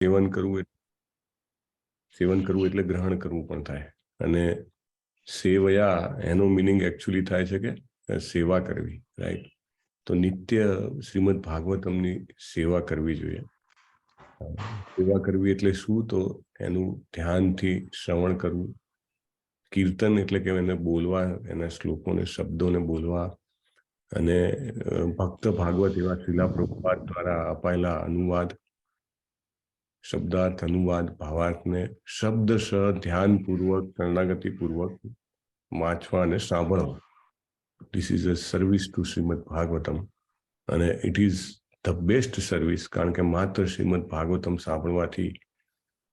સેવન કરવું એટલે ગ્રહણ કરવું પણ થાય. અને સેવયા એનો મિનિંગ એકચ્યુઅલી થાય છે કે સેવા કરવી, રાઈટ? તો નિત્ય શ્રીમદ ભાગવતમની સેવા કરવી જોઈએ. સેવા કરવી એટલે શું? તો એનું ધ્યાનથી શ્રવણ કરવું. કીર્તન એટલે કે એને બોલવા, એના શ્લોકોને, શબ્દોને બોલવા. અને ભક્ત ભાગવત એવા શ્રીલા પ્રભુપાદ દ્વારા અપાયેલા અનુવાદ, શબ્દાર્થ અનુવાદ, ભાવાર્થને શબ્દશ ધ્યાનપૂર્વક, શરણાગતિપૂર્વક વાંચવા અને સાંભળવા. This is a service to Shrimad Bhagavatam. અને it is the best service, કારણ કે માત્ર શ્રીમદ ભાગવતમ સાંભળવાથી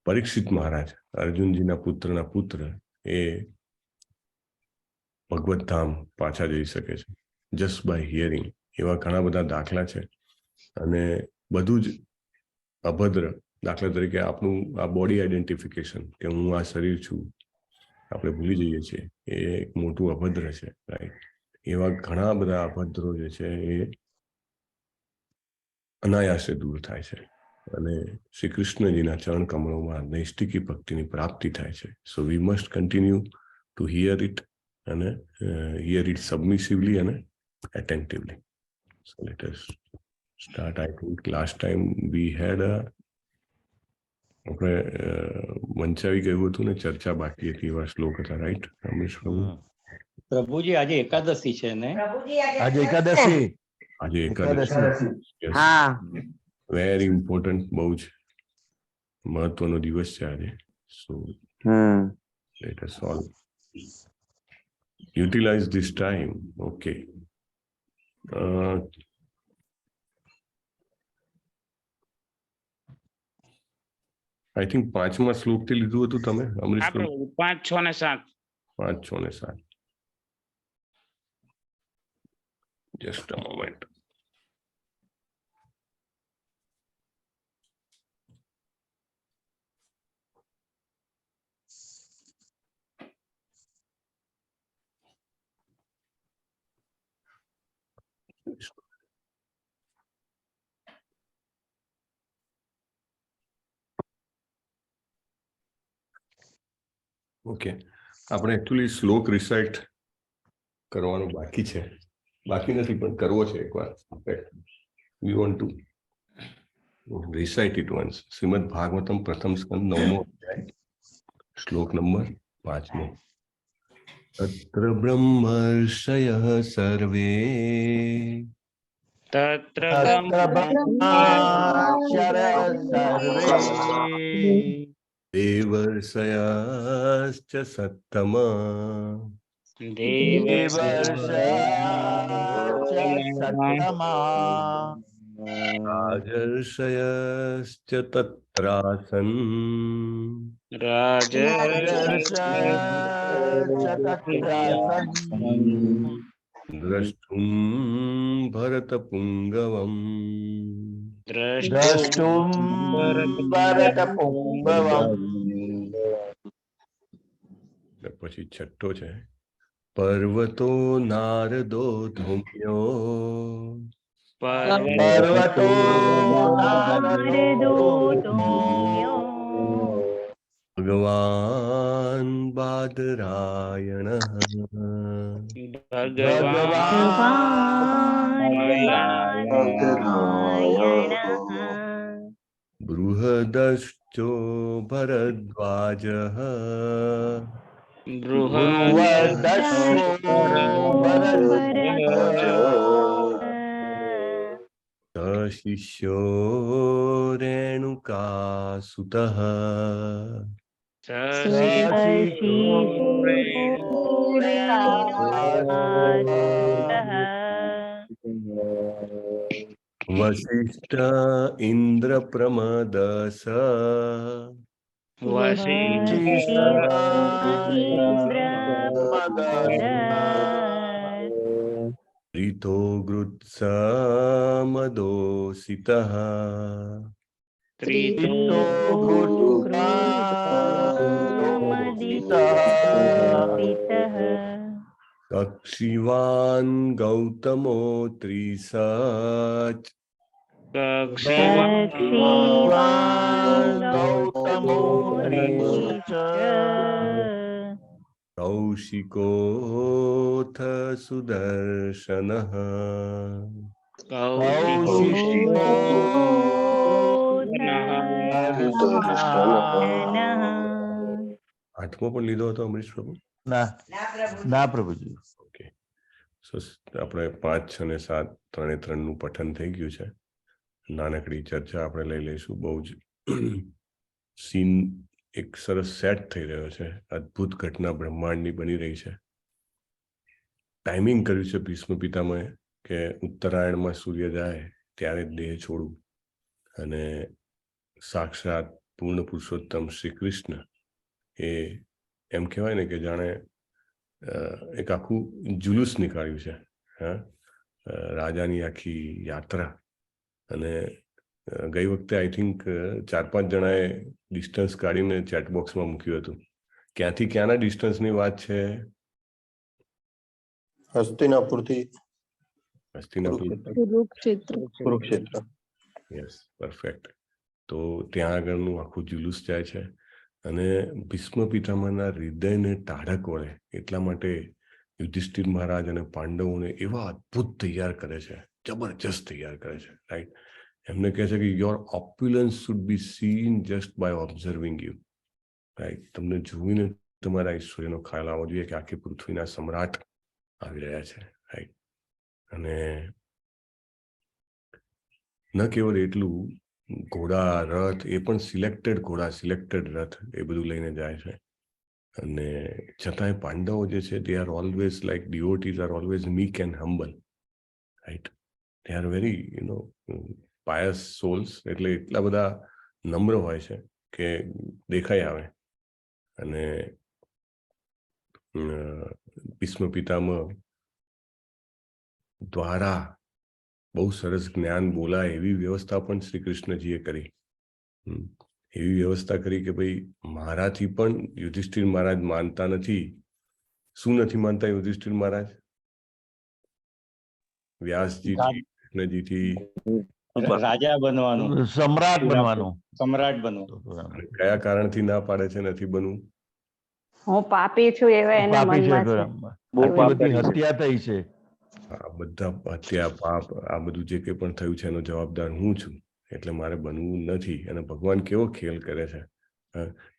પરીક્ષિત મહારાજ, અર્જુનજીના પુત્રના પુત્ર, એ ભગવત ધામ પાછા જઈ શકે છે જસ્ટ બાય હિયરિંગ. એવા ઘણા બધા દાખલા છે. અને બધું જ અભદ્ર, દાખલા તરીકે આપણું આ બોડી આઈડેન્ટિફિકેશન, કે હું આ શરીર છું, આપણે ભૂલી જઈએ છીએ, એ એક મોટું અભદ્ર છે, રાઈટ? એવા ઘણા બધા અભદ્રો જે છે એ અનાયાસે દૂર થાય છે. અને શ્રી કૃષ્ણજીના ચરણ કમળોમાં નૈષ્ટિકી ભક્તિની પ્રાપ્તિ થાય છે. So we must continue to hear it, અને હિયર ઇટ સબમિસિવલી અને attentively. So let us start. I think last time we had આપણે વંચાવી ગયું હતું ને, ચર્ચા બાકી હતી, એવા શ્લોક હતા, રાઈટ રમેશ પ્રભુ? પ્રભુજી આજે એકાદશી છે ને? આજે એકાદશી. આજે એકાદશી. હા, વેરી ઇમ્પોર્ટન્ટ, બહુ જ મહત્વનો દિવસ છે આજે. સો let us all utilize this time. Okay. I think 5મા શ્લોકથી લીધું હતું તમે, અમરીશ? 5, 6 અને 7. 5, 6 અને 7. Just a moment. ઓકે, આપણે એકચ્યુઅલી શ્લોક રિસાઇટ કરવાનો બાકી છે. બાકી નથી, પણ કરવો છે એકવાર. We want to recite it once. Shrimad Bhagavatam પ્રથમ સ્કંદ 9મો અધ્યાય, શ્લોક નંબર 5. તત્ર બ્રહ્મર્ષયઃ સર્વે તત્ર દેવર્ષયશ્ચ સત્તમ રાજર્ષયશ્ચ તત્રાસન દ્રષ્ટુમ ભરત પુંગવમ. પછી છઠ્ઠો છે, પર્વતો નારદો ધૌમ્યો. ભગવાન બાદરાયણ. બૃહદશ્ચો ભરદ્વાજ. શિષ્યો રેણુકાસુતઃ. વસિષ્ઠ ઇન્દ્રપ્રમદસ. રીતો ગૃત્સ મદોસિતઃ. કક્ષિવાન ગૌતમો ત્રિસચ. કક્ષીવાન ગૌતમોનિશ્ચ કૌશિકોથ સુદર્શનઃ કૌશિકો આઠમો પણ લીધો હતો અમરીશ પ્રભુ? ના પ્રભુજી. ઓકે, સો આપણે 5, 6 અને 7 ત્રણે ત્રણનું પઠન થઈ ગયું છે. નાનકડી ચર્ચા આપણે લઈ લઈશું. બહુ જ સીન એક સરસ સેટ થઈ રહ્યો છે. અદ્ભુત ઘટના બ્રહ્માંડની બની રહી છે. ટાઈમિંગ કર્યું છે ભીષ્મ પિતામહે કે ઉત્તરાયણમાં સૂર્ય જાય ત્યારે દેહ છોડવું, અને સાક્ષાત પૂર્ણ પુરુષોત્તમ શ્રી કૃષ્ણ એ એમ કહેવાય ને કે જાણે એક આખું જુલુસ નીકાળ્યું છે. હા, રાજાની આખી યાત્રા. અને ગઈ વખતે આઈ થિંક 4-5 જણાએ ડિસ્ટન્સ કાઢીને ચેટબોક્સમાં મૂક્યું હતું. ક્યાંથી ક્યાંના ડિસ્ટન્સની વાત છે? હસ્તિનાપુરથી કુરુક્ષેત્ર. Yes, perfect. તો ત્યાં આગળનું આખું જુલુસ જાય છે, અને ભીષ્મ પિતામહના હૃદયને ટાઢક વળે એટલા માટે યુધિષ્ઠિર મહારાજ અને પાંડવોને એવા અદ્ભુત તૈયાર કરે છે, જબરજસ્ત તૈયાર કરે છે. રાઈટ, એમને કહે છે કે your opulence should be seen just by observing you. Right, તમને જોઈને તમારા ઐશ્વર્યનો ખ્યાલ આવવો જોઈએ કે આખી પૃથ્વીના સમ્રાટ આવી રહ્યા છે. રાઈટ, અને ન કેવળ એટલું, ઘોડા, રથ એ પણ સિલેક્ટેડ ઘોડા, સિલેક્ટેડ રથ એ બધું લઈને જાય છે. અને છતાંય પાંડવો જે છે they are always like devotees are always meek and humble. Right, they are very pious souls. એટલે એટલા બધા નમ્ર હોય છે કે દેખાઈ આવે. અને ભીષ્મ પિતામહ દ્વારા બહુ સરસ જ્ઞાન બોલાય એવી વ્યવસ્થા પણ શ્રી કૃષ્ણજીએ કરી. એવી વ્યવસ્થા કરી કે ભાઈ મારાથી પણ યુધિષ્ઠિર મહારાજ માનતા નથી. શું નથી માનતા યુધિષ્ઠિર મહારાજ? વ્યાસજીથી, કૃષ્ણજીથી રાજા બનવાનું, સમ્રાટ બનવાનું. સમ્રાટ બનવાનું. કયા કારણથી ના પાડે છે નથી બનવું? હું પાપી છું એવા એના પાપી છે, મનમાં છે. આટલી બધી હત્યા થઈ છે. આ બધા હત્યા, પાપ, આ બધું જે કંઈ પણ થયું છે એનો જવાબદાર હું છું, એટલે મારે બનવું નથી. અને ભગવાન કેવો ખેલ કરે છે!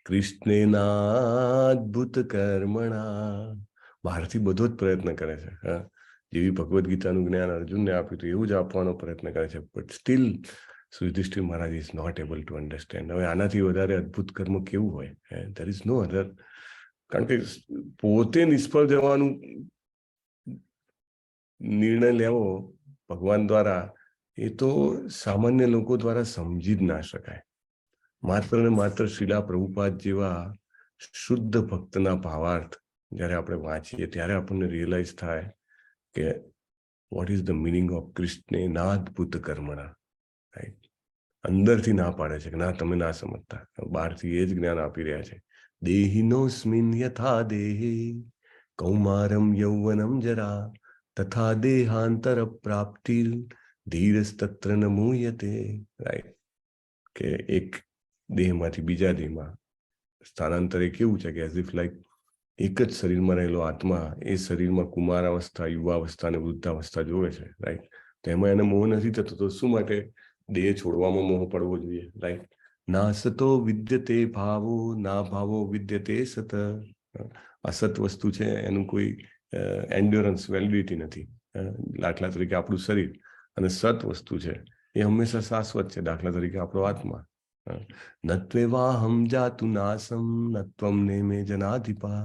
કૃષ્ણેનાદ્ભુત કર્મણા, બહારથી બધો જ પ્રયત્ન કરે છે. જેવી ભગવદ્ ગીતાનું જ્ઞાન અર્જુનને આપ્યું હતું એવું જ આપવાનો પ્રયત્ન કરે છે. But still Yudhishthir Maharaj is not able to understand. હવે આનાથી વધારે અદ્ભુત કર્મ કેવું હોય? There is no other. કારણ કે પોતે નિષ્ફળ જવાનું નિર્ણય લેવો ભગવાન દ્વારા, એ તો સામાન્ય લોકો દ્વારા સમજી જ ના શકાય. માત્ર ને માત્ર શ્રીલા પ્રભુપાદ જેવા શુદ્ધ ભક્તના ભાવાર્થ જ્યારે આપણે વાંચીએ ત્યારે આપણને રિયલાઇઝ થાય કે what is the meaning of કૃષ્ણેનાદ્ભુત કર્મણા. રાઈટ, અંદરથી ના પાડે છે કે ના, તમે ના સમજતા. બહારથી એ જ જ્ઞાન આપી રહ્યા છે. દેહિનોસ્મિન યથા દેહે કૌમારમ યૌવનમ જરા તથા દેહાંતર પ્રાપ્તિ ધીરસ્તત્ર ન મૂયતે. રાઈટ, કે એક દેહમાંથી બીજા દેહમાં સ્થાનાંતરે કેવું છે કે એઝ ઇફ લાઈક એક જ શરીરમાં રહેલો આત્મા એ શરીરમાં કુમારાવસ્થા, યુવાવસ્થા અને વૃદ્ધાવસ્થા જોવે છે. રાઈટ, તો એમાં એને મોહ નથી થતો. તો શું માટે દેહ છોડવામાં મોહ પડવો જોઈએ? રાઈટ, ના સતો વિદ્યતે ભાવો, ના ભાવો વિદ્યતે સત. અસત વસ્તુ છે એનું કોઈ એન્ડ્યોરન્સ, વેલિડિટી નથી. દાખલા તરીકે આપણું શરીર. અને સત વસ્તુ છે એ હંમેશા શાશ્વત છે. દાખલા તરીકે આપણો આત્મા. નત્વેવાહમ જાતુ નાસમ નત્વમ નેમે જનાધિપા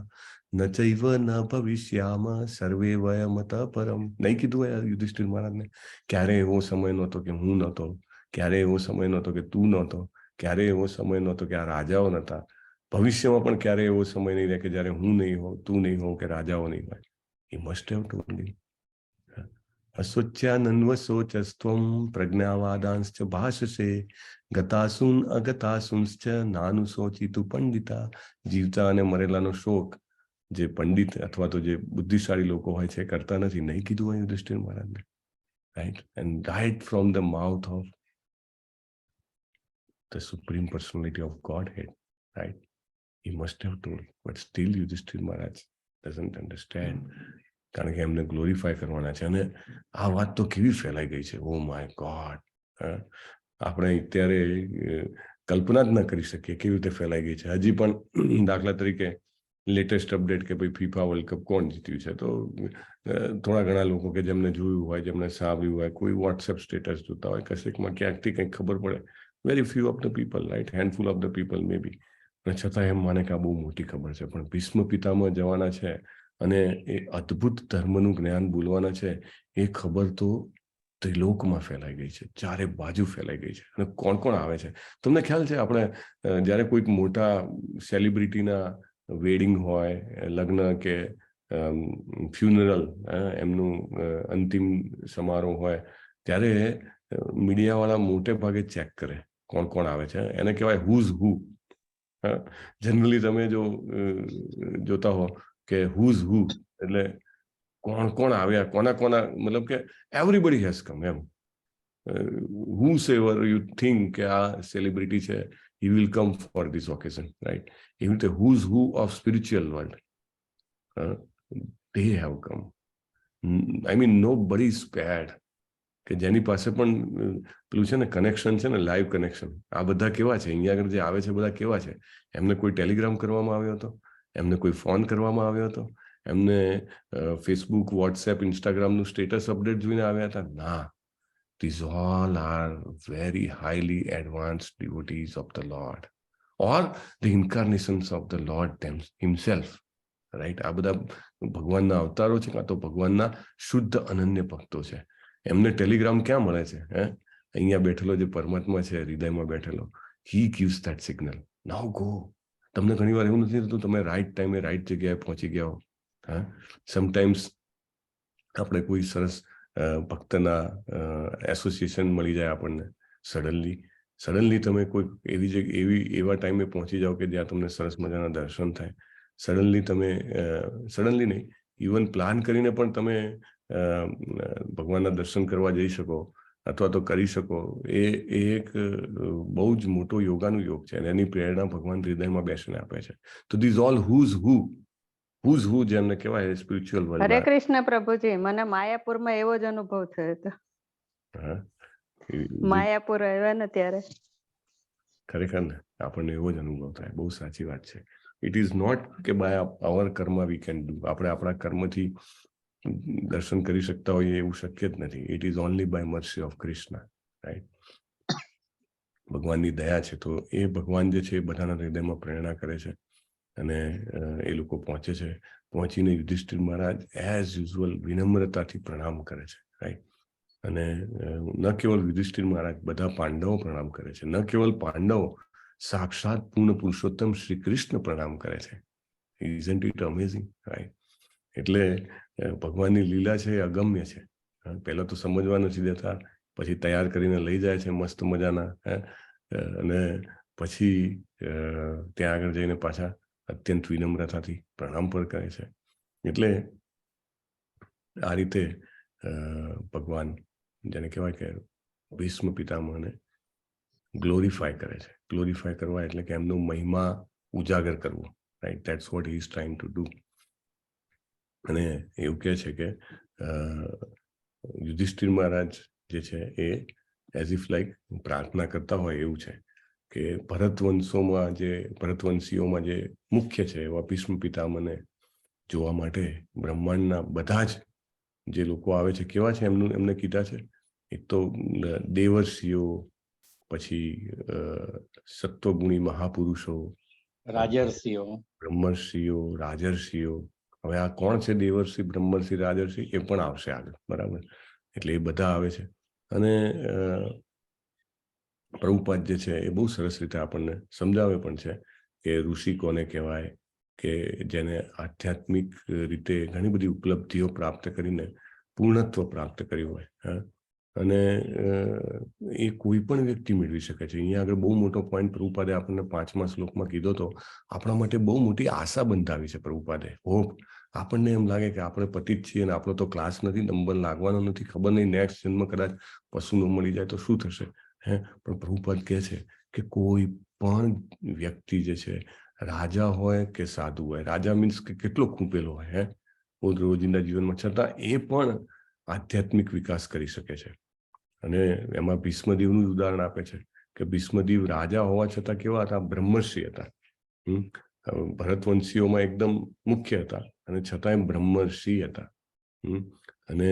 ન ચૈવ ન ભવિષ્યામ સર્વે વયમત પરમ. નહીં કીધું યુધિષ્ઠિર મહારાજને? ક્યારે એવો સમય નહોતો કે હું નહોતો, ક્યારે એવો સમય નહોતો કે તું નહોતો, ક્યારે એવો સમય નહોતો કે આ રાજાઓ નહોતા. ભવિષ્યમાં પણ ક્યારે એવો સમય નહીં રહે કે જ્યારે હું નહીં હોઉં, તું નહીં હોઉં કે રાજાઓ નહીં હોય. He must have told you. અસ્વચ્યાનન્વસોચસ્ત્વમ પ્રજ્ઞાવાદાંશ્ચ ભાષસે ગતાસુન અગતાસુંશ્ચ નાનુશોચિતુ પંડિતા. જીવતા અને મરેલાનો શોક જે પંડિત અથવા તો જે બુદ્ધિશાળી લોકો હોય છે કરતા નથી. નહીં કીધું હોય યુધિષ્ઠિર મહારાજને? Right, and right from the mouth of the Supreme Personality of Godhead, right? He must have told, but still Yudhishthir Maharaj doesn't understand. કારણ કે એમને ગ્લોરીફાય કરવાના છે. અને આ વાત તો કેવી ફેલાઈ ગઈ છે, ઓ માય ગોડ. આપણે અત્યારે કલ્પના જ ના કરી શકીએ કેવી રીતે ફેલાઈ ગઈ છે. હજી પણ દાખલા તરીકે લેટેસ્ટ અપડેટ કે ભાઈ ફીફા વર્લ્ડ કપ કોણ જીત્યું છે, તો થોડા ઘણા લોકો કે જેમને જોયું હોય, જેમને સાંભળ્યું હોય, કોઈ વોટ્સએપ સ્ટેટસ જોતા હોય, કશેકમાં ક્યાંકથી કંઈક ખબર પડે, very few of the people, right, handful of the people may be, અને છતાં એમ માને કે આ બહુ મોટી ખબર છે. પણ ભીષ્મ પિતામહ જવાના છે અને એ અદ્ભુત ધર્મનું જ્ઞાન બોલવાના છે, એ ખબર તો ત્રિલોકમાં ફેલાઈ ગઈ છે, ચારે બાજુ ફેલાઈ ગઈ છે. અને કોણ કોણ આવે છે તમને ખ્યાલ છે? આપણે જ્યારે કોઈક મોટા સેલિબ્રિટીના વેડિંગ હોય, લગ્ન કે ફ્યુનરલ, એમનું અંતિમ સમારોહ હોય, ત્યારે મીડિયાવાળા મોટે ભાગે ચેક કરે કોણ કોણ આવે છે. એને કહેવાય હુઝ હુ. જનરલી તમે જો જોતા હો કે હુઝ હુ એટલે કોણ કોણ આવ્યા, કોના કોના, મતલબ કે એવરીબડી હેઝ કમ એમ. whosoever you think કે આ સેલિબ્રિટી છે, he will come for this occasion, right? એવી રીતે who's who of spiritual world, they have come. I mean, nobody is spared. કે જેની પાસે પણ પેલું છે ને કનેક્શન છે ને, લાઈવ કનેક્શન, આ બધા કેવા છે, અહીંયા આગળ જે આવે છે બધા કેવા છે? એમને કોઈ ટેલિગ્રામ કરવામાં આવ્યો હતો? એમને કોઈ ફોન કરવામાં આવ્યો હતો? એમને ફેસબુક, વોટ્સએપ, ઇન્સ્ટાગ્રામનું સ્ટેટસ અપડેટ જોઈને આવ્યા હતા? ના. These all are very highly advanced devotees of the Lord, or the incarnations of the Lord himself, right? આ બધા ભગવાનના અવતારો છે, કાં તો ભગવાનના શુદ્ધ અનન્ય ભક્તો છે. એમને ટેલિગ્રામ ક્યાં મળે છે? અહીંયા બેઠેલો જે પરમાત્મા છે, હૃદયમાં બેઠેલો, he gives that signal, now go. તમને ઘણી વાર એવું નથી થતું તમે રાઈટ ટાઈમે રાઈટ જગ્યાએ પહોંચી ગયા હો? સમટાઈમ્સ આપણે કોઈ સરસ ભક્તના એસોસિએશન મળી જાય આપણને, સડનલી તમે કોઈ એવા ટાઈમે પહોંચી જાઓ કે જ્યાં તમને સરસ મજાના દર્શન થાય. સડનલી નહીં, ઇવન પ્લાન કરીને પણ તમે ભગવાનના દર્શન કરવા જઈ શકો અથવા તો કરી શકો. એ એક બહુ જ મોટો યોગાનું યોગ છે, અને એની પ્રેરણા ભગવાન હૃદયમાં બેસીને આપે છે. તો ધીઝ ઓલ હુઝ હુ જેમને કહેવાય સ્પિરિચ્યુઅલ વર્લ્ડ. હરે કૃષ્ણ પ્રભુજી, મને માયાપુરમાં એવો જ અનુભવ થયો હતો. માયાપુર આવ્યા ને ત્યારે ખરેખર ને આપણને એવો જ અનુભવ થાય. બહુ સાચી વાત છે. ઇટ ઇઝ નોટ કે બાય અવર કર્મ વી કેન ડુ, આપણે આપણા કર્મથી દર્શન કરી શકતા હોઈએ એવું શક્ય જ નથી. It is only by mercy of Krishna, right? ભગવાનની દયા છે. તો એ ભગવાન જે છે એ બધાના હૃદયમાં પ્રેરણા કરે છે, અને એ લોકો પહોંચે છે. પહોંચીને યુધિષ્ઠિર મહારાજ એઝ યુઝ્યુઅલ વિનમ્રતાથી પ્રણામ કરે છે, રાઈટ? અને ન કેવલ યુધિષ્ઠિર મહારાજ, બધા પાંડવો પ્રણામ કરે છે. ન કેવલ પાંડવો, સાક્ષાત પૂર્ણ પુરુષોત્તમ શ્રી કૃષ્ણ પ્રણામ કરે છે. Isn't it amazing, right? એટલે ભગવાનની લીલા છે એ અગમ્ય છે. પહેલા તો સમજવા નથી દેતા, પછી તૈયાર કરીને લઈ જાય છે મસ્ત મજાના, અને પછી ત્યાં આગળ જઈને પાછા અત્યંત વિનમ્રતાથી પ્રણામ પણ કરે છે. એટલે આ રીતે ભગવાન, જેને કહેવાય કે ભીષ્મ પિતામહને ગ્લોરીફાય કરે છે. ગ્લોરીફાય કરવા એટલે કે એમનો મહિમા ઉજાગર કરવો, right? That's what he is trying to do. અને એવું કહે છે કે યુધિષ્ઠિર મહારાજ જે છે એ એઝ ઇફ લાઈક પ્રાર્થના કરતા હોય એવું છે કે ભરતવંશીઓમાં જે મુખ્ય છે એવા ભીષ્મ પિતામહને જોવા માટે બ્રહ્માંડના બધા જ જે લોકો આવે છે, કેવા છે એમને કીધા છે? એક તો દેવર્ષિઓ, પછી સત્વગુણી મહાપુરુષો, રાજર્ષિઓ, બ્રહ્મર્ષિઓ, રાજર્ષિઓ. હવે આ કોણ છે દેવર્ષિ, બ્રહ્મર્ષિ, રાજર્ષિ? એ પણ આવશે આગળ, બરાબર? એટલે એ બધા આવે છે. અને પ્રભુપાદ જે છે એ બહુ સરસ રીતે આપણને સમજાવે પણ છે કે ઋષિ કોને કહેવાય, કે જેને આધ્યાત્મિક રીતે ઘણી બધી ઉપલબ્ધિઓ પ્રાપ્ત કરીને પૂર્ણત્વ પ્રાપ્ત કર્યું હોય, અને એ કોઈ પણ વ્યક્તિ મેળવી શકે છે. અહીંયા આગળ બહુ મોટો પોઈન્ટ પ્રભુપાદે આપણને 5મા શ્લોકમાં કીધો તો આપણા માટે બહુ મોટી આશા બંધાવી છે પ્રભુપાદે. હોપ. આપણને એમ લાગે કે આપણે પતિત છીએ અને આપણો તો ક્લાસ નથી, નંબર લાગવાનો નથી, ખબર નહીં નેક્સ્ટ જન્મ કદાચ પશુ ન મળી જાય તો શું થશે, પણ પ્રભુપાદ કહે છે કે કોઈ પણ વ્યક્તિ જે છે, રાજા હોય કે સાધુ હોય, રાજા મીન્સ કે કેટલો ખૂંપેલો હોય રોજિંદા જીવનમાં, છતાં એ પણ આધ્યાત્મિક વિકાસ કરી શકે છે. અને એમાં ભીષ્મદેવનું જ ઉદાહરણ આપે છે કે ભીષ્મદેવ રાજા હોવા છતાં કેવા હતા? બ્રહ્મર્ષિ હતા. ભરતવંશીઓમાં એકદમ મુખ્ય હતા અને છતાંય બ્રહ્મર્ષિ હતા. અને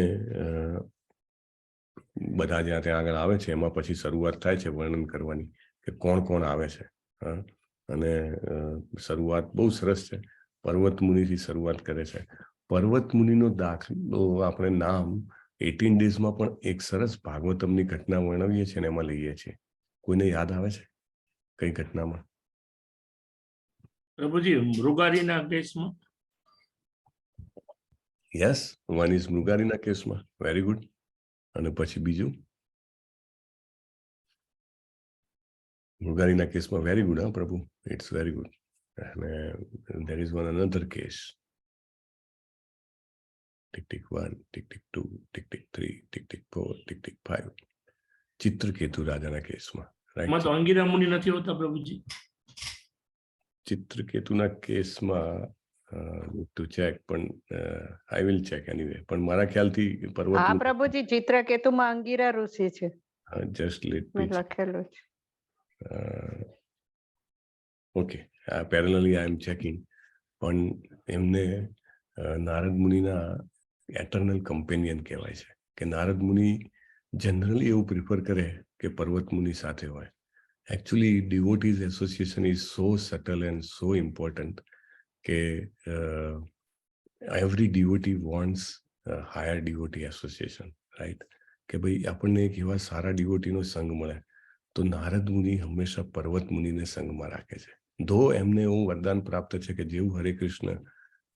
બધા જ્યાં ત્યાં આગળ આવે છે એમાં પછી શરૂઆત થાય છે વર્ણન કરવાની કે કોણ કોણ આવે છે. અને શરૂઆત બહુ સરસ છે. પર્વત મુનિથી શરૂઆત કરે છે. પર્વત મુનિનો દાખલો આપણે નામ 18 ડેઝમાં પણ એક સરસ ભાગવતમની ઘટના વર્ણવીએ છીએ અને એમાં લઈએ છીએ. કોઈને યાદ આવે છે કઈ ઘટનામાં? પ્રભુજી, મૃગારીના કેસમાં. યસ, વન ઇઝ મૃગારીના કેસમાં. Very good. અને પછી બીજું મૃગારીના કેસમાં. Very good. હા પ્રભુ, ઇટ્સ વેરી ગુડ. અને there is one another case. Tick tick 1, tick tick 2, tick tick 3, tick tick 4, tick tick 5. Chitraketu રાજાના કેસમાં. એમાં તો અંગીરા મુનિ નથી હોતા પ્રભુજી. ચિત્રકેતુના કેસમાં ટુ ચેક, પણ આઈ વિલ ચેક એનીવે. પણ મારા ખ્યાલથી પર્વત, હા પ્રભુજી, ચિત્રકેતુમાં અંગીરા ઋષિ છે. જસ્ટ લેટ મેં લખેલું છે. ઓકે, પેરેલલી આઈ એમ ચેકિંગ. પણ એમને નારદ મુનિના એટર્નલ કમ્પેનિયન કહેવાય છે. કે નારદ મુનિ જનરલી એવું પ્રિફર કરે કે પર્વત મુનિ સાથે હોય. Actually, devotees association is so subtle and so important કે every devotee wants a higher devotee association, right? કે ભાઈ આપણને એક એવા સારા ડિવોટીનો સંગ મળે. તો નારદ મુનિ હંમેશા પર્વત મુનિને સંગમાં રાખે છે. ધો એમને એવું વરદાન પ્રાપ્ત છે કે જેવું હરે કૃષ્ણ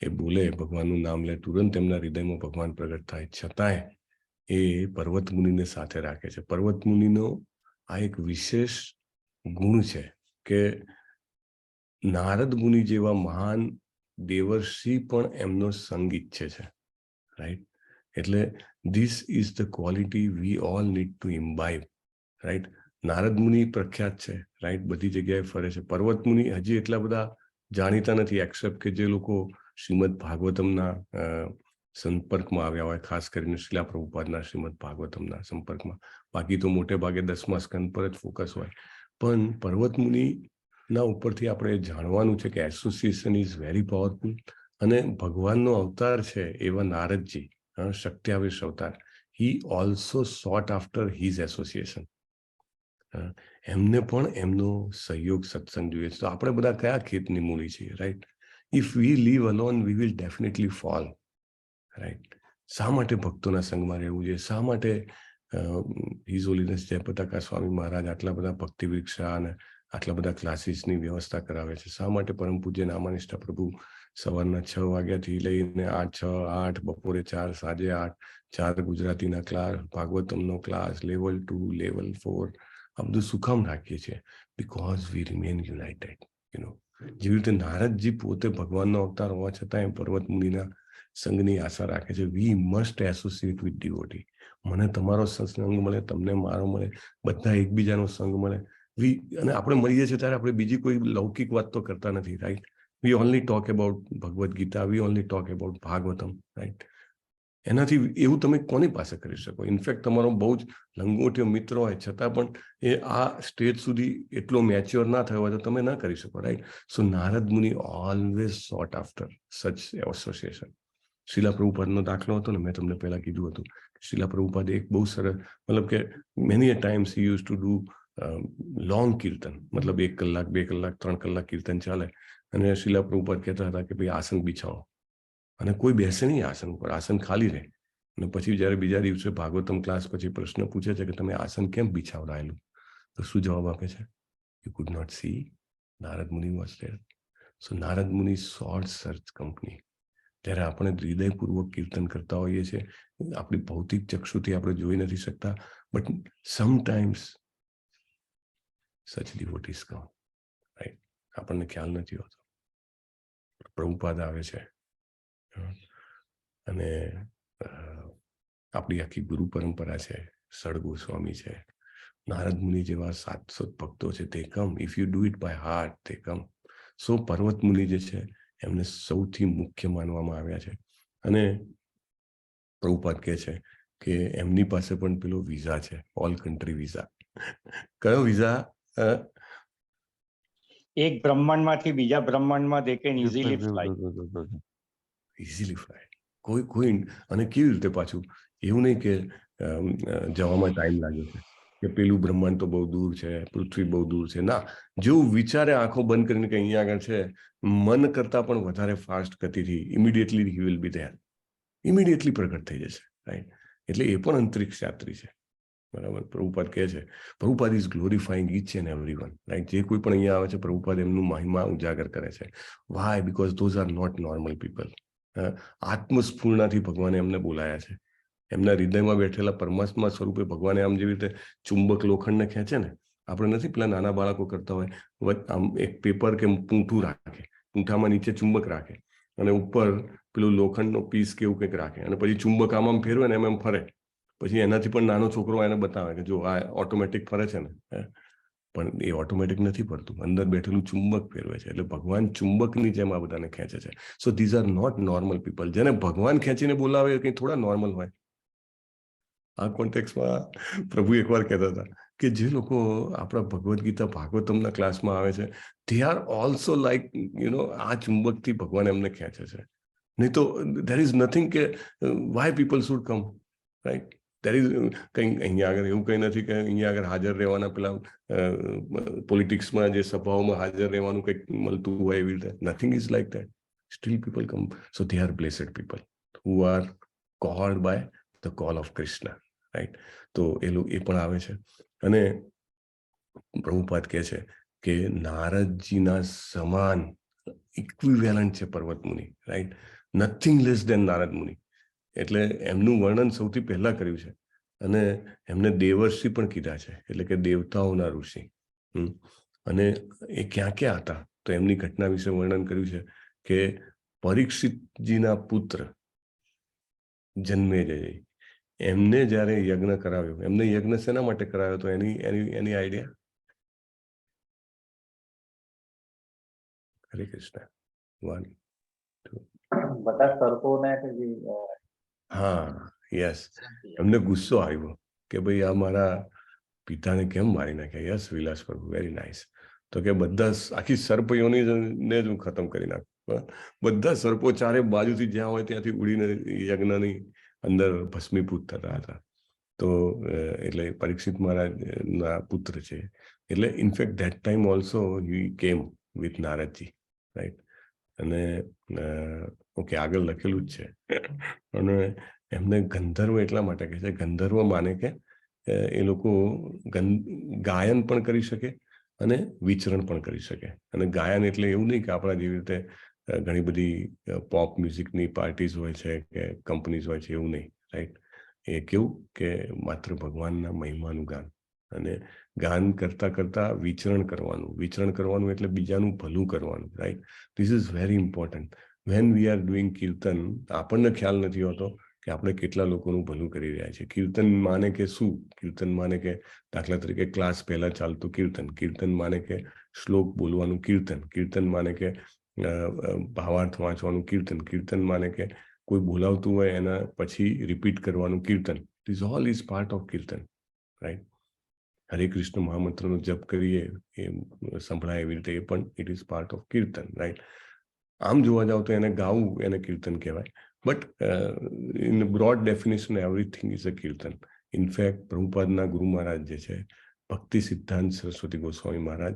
એ બોલે, ભગવાનનું નામ લે, તુરંત એમના હૃદયમાં ભગવાન પ્રગટ થાય, છતાંય એ પર્વત મુનિને સાથે રાખે છે. પર્વત મુનિનો આ એક વિશેષ ગુણ છે કે નારદ મુનિ જેવા મહાન દેવર્ષિ પણ એમનો સંગ ઈચ્છે છે, રાઈટ? એટલે this is the quality we all need to imbibe, right? Narad Muni પ્રખ્યાત છે, રાઈટ? બધી જગ્યાએ ફરે છે. પર્વત મુનિ હજી એટલા બધા જાણીતા નથી, એક્સેપ્ટ કે જે લોકો શ્રીમદ ભાગવતમના સંપર્કમાં આવ્યા હોય, ખાસ કરીને શિલા પ્રભુપાદના શ્રીમદ ભાગવતમના સંપર્કમાં. બાકી તો મોટે ભાગે 10મા સ્કંદ પર જ ફોકસ હોય. પણ પર્વત મુનિના ઉપરથી આપણે જાણવાનું છે કે એસોસિએશન ઇઝ વેરી પાવરફુલ. અને ભગવાનનો અવતાર છે એવા નારદજી, શક્ત્યાવેશ અવતાર, he also sought after his association. એમને પણ એમનો સહયોગ, સત્સંગ જોઈએ છે. તો આપણે બધા કયા ખેતની મૂડી છીએ, right? If we leave alone we will definitely fall, right? શા માટે ભક્તોના સંગમાં રહેવું જોઈએ? શા માટે હિઝ હોલીનેસ જયપતાકા સ્વામી મહારાજ આટલા બધા ભક્તિ વિક્ષા અને આટલા બધા ક્લાસીસની વ્યવસ્થા કરાવે છે? શા માટે પરમ પૂજ્ય નામાનિષ્ઠ પ્રભુ સવારના 6 વાગ્યાથી લઈને 8, 6, 8, બપોરે 4, સાંજે 8, 4 ગુજરાતીના ક્લાસ, ભાગવતમનો ક્લાસ, લેવલ 2, લેવલ 4, આ બધું શું કામ રાખીએ છીએ? Because we remain United. જેવી રીતે નારદજી પોતે ભગવાનનો અવતાર હોવા છતાં પર્વત મુનિના સંગની આશા રાખે છે. We must associate with devotee. મને તમારો સત્સંગ મળે, તમને મારો મળે, બધા એકબીજાનો સંગ મળે. અને આપણે મળીએ છીએ ત્યારે આપણે બીજી કોઈ લૌકિક વાત તો કરતા નથી, right? We only talk about Bhagavad Gita, we only talk about Bhagavatam, right? એનાથી એવું તમે કોની પાસે કરી શકો? ઇનફેક્ટ તમારો બહુ જ લંગોટિયો મિત્ર હોય છતાં પણ એ આ સ્ટેજ સુધી એટલો મેચ્યોર ના થયો હોય તો તમે ના કરી શકો, રાઈટ? સો નારદ મુનિ ઓલવેઝ સોટ આફ્ટર સચ એસોસિએશન. શિલા પ્રભુપાદનો દાખલો હતો ને, મેં તમને પહેલા કીધું હતું. શિલા પ્રભુપાદે એક બહુ સરસ, મતલબ કે many a times he use to do long kirtan, મતલબ 1 કલાક, 2 કલાક, 3 કલાક કીર્તન ચાલે અને શિલા પ્રભુપાદ કહેતા હતા કે ભાઈ આસન બિછાવો, અને કોઈ બેસે નહીં આસન પર, આસન ખાલી રહે. અને પછી જ્યારે બીજા દિવસે ભાગવતમ ક્લાસ પછી પ્રશ્ન પૂછે છે કે તમે આસન કેમ બિછાવડાયેલું, તો શું જવાબ આપે છે? You could not see, Narad Muni was there. સો નારદ મુનિ સોર્ટ સર્ચ કંપની. ત્યારે આપણે હૃદયપૂર્વક કીર્તન કરતા હોઈએ છીએ, આપણી ભૌતિક ચક્ષુથી આપણે જોઈ નથી શકતા, બટ સમટાઈમ્સ સચ ડિવોટીઝ કમ, રાઈટ? આપણને ખ્યાલ નથી હોતો. પ્રભુપાદ આવે છે અને આપણી આખી ગુરુ પરંપરા છે, સડ ગોસ્વામી છે, નારદ મુનિ જેવા 700 ભક્તો છે તે કમ. If you do it by heart તે કમ. સો પર્વત મુનિ જે છે એમને સૌથી મુખ્ય માનવામાં આવ્યા છે. અને પ્રભુપાદ કહે છે કે એમની પાસે પણ પેલો વિઝા છે, ઓલ કન્ટ્રી વિઝા. કયો વિઝા? એક બ્રહ્માંડમાંથી બીજા બ્રહ્માંડમાં they can easily fly. Easily fly. કોઈ અને કેવી રીતે પાછું? એવું નહીં કે જવામાં ટાઈમ લાગ્યો છે કે પેલું બ્રહ્માંડ તો બહુ દૂર છે, પૃથ્વી બહુ દૂર છે. ના, જેવું વિચારે આંખો બંધ કરીને કે અહીંયા આગળ છે, મન કરતા પણ વધારે ફાસ્ટ ગતિથી immediately he will be there. Immediately પ્રગટ થઈ જશે, રાઈટ? એટલે એ પણ અંતરિક્ષ યાત્રી છે, બરાબર? પ્રભુપાદ કહે છે, Prabhupada is glorifying each and everyone, right? જે કોઈ પણ અહીંયા આવે છે, પ્રભુપાદ એમનું મહિમા ઉજાગર કરે છે. Why? Because those are not normal people. આત્મસ્ફૂર્ણાથી ભગવાને એમને બોલાયા છે. એમના હૃદયમાં બેઠેલા પરમાત્મા સ્વરૂપે ભગવાને આમ જેવી રીતે ચુંબક લોખંડને ખેંચે ને, આપણે નથી પેલા નાના બાળકો કરતા હોય, આમ એક પેપર કે પૂંઠું રાખે, પૂંઠામાં નીચે ચુંબક રાખે અને ઉપર પેલું લોખંડનો પીસ કે એવું કંઈક રાખે, અને પછી ચુંબક આમ ફેરવે ને એમ ફરે. પછી એનાથી પણ નાનો છોકરો એને બતાવે કે જો આ ઓટોમેટિક ફરે છે ને, પણ એ ઓટોમેટિક નથી ફરતું, અંદર બેઠેલું ચુંબક ફેરવે છે. એટલે ભગવાન ચુંબકની જેમ આ બધાને ખેંચે છે. So these are not normal people. જેને ભગવાન ખેંચીને બોલાવે કંઈ થોડા નોર્મલ હોય. આ કોન્ટેક્સમાં પ્રભુ એકવાર કહેતા હતા કે જે લોકો આપણા ભગવદ્ ગીતા ભાગવતમના ક્લાસમાં આવે છે, they are also like, આ ચુંબકથી ભગવાન એમને ખેંચે છે. નહીં તો there is nothing કે why people should come, right? there is કંઈ અહીંયા આગળ એવું કંઈ નથી કે અહીંયા આગળ હાજર રહેવાના પેલા પોલિટિક્સમાં જે સભાઓમાં હાજર રહેવાનું કંઈક મળતું હોય એવી રીતે. Nothing is like that. Still people come. So they are blessed people who are called by the call of Krishna, right? તો એ પણ આવે છે. અને પ્રભુપાદ કહે છે કે નારદજીના સમાન ઇક્વિવેલન્ટ છે Parvat Muni, right? Nothing less than Narad Muni. એટલે એમનું વર્ણન સૌથી પહેલા કર્યું છે, અને એમને દેવર્ષિ પણ કીધા છે, એટલે કે દેવતાઓના ઋષિ. અને એ ક્યાં ક્યાં હતા તો એમની ઘટના વિશે વર્ણન કર્યું છે કે પરીક્ષિતજીના પુત્ર જન્મેજય, એમને જ્યારે યજ્ઞ કરાવ્યો, એમને યજ્ઞ શેના માટે કરાવ્યો તો એની આઈડિયા? હરે કૃષ્ણ. 1 2 બધા સર્પોને હા, યસ. એમને ગુસ્સો આવ્યો કે ભાઈ આ મારા પિતાને કેમ મારી નાખ્યા. યસ વિલાસ પ્રભુ, વેરી નાઇસ. તો કે બધા આખી સર્પયોની ને જ હું ખતમ કરી નાખું. બધા સર્પો ચારે બાજુથી જ્યાં હોય ત્યાંથી ઉડીને યજ્ઞની અંદર ભસ્મીભૂત થતા હતા. તો એટલે પરીક્ષિત મહારાજના પુત્ર છે. એટલે ઇનફેક્ટ ધેટ ટાઈમ ઓલ્સો હી કેમ વિથ નારદજી, રાઈટ? અને ઓકે, આગળ લખેલું જ છે. અને એમને ગંધર્વ એટલા માટે કહે છે, ગંધર્વ માને કે એ લોકો ગાયન પણ કરી શકે અને વિચરણ પણ કરી શકે. અને ગાયન એટલે એવું નહીં કે આપણા જેવી રીતે ઘણી બધી પોપ મ્યુઝિકની પાર્ટીઝ હોય છે કે કંપનીઝ હોય છે, એવું નહીં, રાઈટ? એ કેવું કે માત્ર ભગવાનના મહિમાનું ગાન, અને ગાન કરતા કરતા વિચરણ કરવાનું એટલે બીજાનું ભલું કરવાનું, right? This is very important. When we are doing kirtan, આપણને ખ્યાલ નથી હોતો કે આપણે કેટલા લોકોનું ભલું કરી રહ્યા છીએ. કીર્તન માને કે શું? કીર્તન માને કે દાખલા તરીકે ક્લાસ પહેલા ચાલતું કીર્તન, કીર્તન માને કે શ્લોક બોલવાનું કીર્તન, કીર્તન માને કે ભાવાર્થ વાંચવાનું કીર્તન, કીર્તન માને કે કોઈ બોલાવતું હોય એના પછી રિપીટ કરવાનું કીર્તન. This all is part of kirtan, right? Hare Krishna મહામંત્રનો જપ કરીએ એ સંભળાય એવી રીતે એ પણ it is part of kirtan, right? આમ જોવા જાવ તો એને ગાવું એને કીર્તન કહેવાય. But in broad definition everything is a kirtan. In fact પ્રભુપાદના ગુરુ મહારાજ જે છે, ભક્તિ સિદ્ધાંત સરસ્વતી ગોસ્વામી મહારાજ,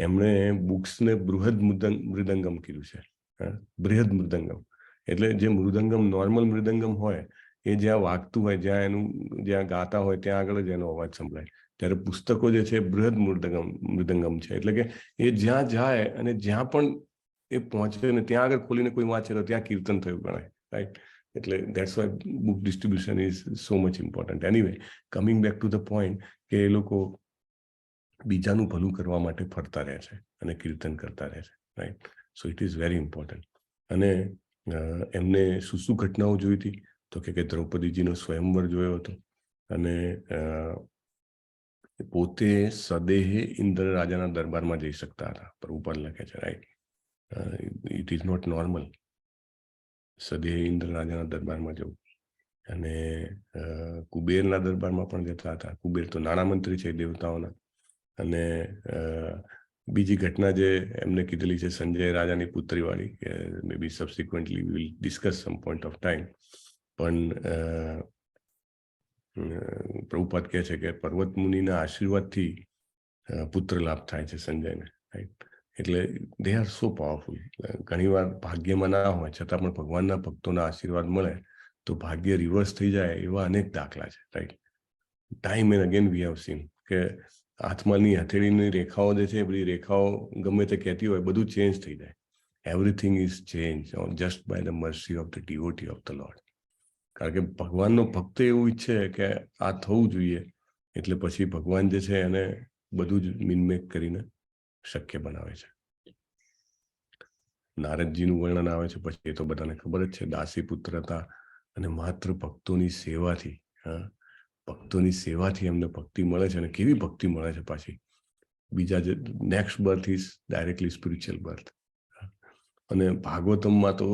એમણે બુક્સને બૃહદ મૃદંગમ કીધું છે. બૃહદ મૃદંગમ એટલે જે મૃદંગમ નોર્મલ મૃદંગમ હોય એ જ્યાં વાગતું હોય, જ્યાં ગાતા હોય ત્યાં આગળ જ એનો અવાજ સંભળાય. ત્યારે પુસ્તકો જે છે બૃહદ મૃદંગમ છે, એટલે કે એ જ્યાં જાય અને જ્યાં પણ એ પહોંચે ને ત્યાં આગળ ખોલીને કોઈ વાંચે તો ત્યાં કીર્તન થયું ગણાય, રાઈટ? એટલે that's why book distribution is so much important. Anyway, coming back to the point કે એ લોકો બીજાનું ભલું કરવા માટે ફરતા રહે છે અને કીર્તન કરતા રહે છે, right? So it is very important. અને એમને શું ઘટનાઓ જોઈ હતી તો કે દ્રૌપદીજીનો સ્વયંવર જોયો હતો, અને પોતે સદેહે ઇન્દ્ર રાજાના દરબારમાં જઈ શકતા હતા. પ્રભુપાદ લખે છે, right. It is not normal સદેહે ઇન્દ્ર રાજાના દરબારમાં જવું. અને કુબેરના દરબારમાં પણ જતા હતા. કુબેર તો નાણામંત્રી છે દેવતાઓના. અને બીજી ઘટના જે એમને કીધેલી છે સંજય રાજાની પુત્રીવાળી, may be subsequently we will discuss some point of time. પણ પ્રભુપાદ કહે છે કે પર્વત મુનિના આશીર્વાદથી પુત્ર લાભ થાય છે સંજયને, રાઈટ. એટલે દે આર સો પાવરફુલ. ઘણી વાર ભાગ્યમાં ના હોય છતાં પણ ભગવાનના ભક્તોના આશીર્વાદ મળે તો ભાગ્ય રિવર્સ થઈ જાય એવા અનેક દાખલા છે, right. Time and again we have seen કે હાથમાંની હથેળીની રેખાઓ જે છે એ બધી રેખાઓ ગમે તે કહેતી હોય બધું ચેન્જ થઈ જાય. Everything is change just by the mercy of the devotee of the Lord. કારણ કે ભગવાનનો ભક્ત એવું ઈચ્છે કે આ થવું જોઈએ, એટલે પછી ભગવાન જે છે એને બધું જ મીનમેક કરીને શક્ય બનાવે છે. નારદજીનું વર્ણન આવે છે પછી, એ તો બધાને ખબર જ છે. દાસી પુત્ર હતા અને માત્ર ભક્તોની સેવાથી, ભક્તોની સેવાથી એમને ભક્તિ મળે છે. અને કેવી ભક્તિ મળે છે પાછી, બીજા જે next birth is directly spiritual birth. અને ભાગવતમમાં તો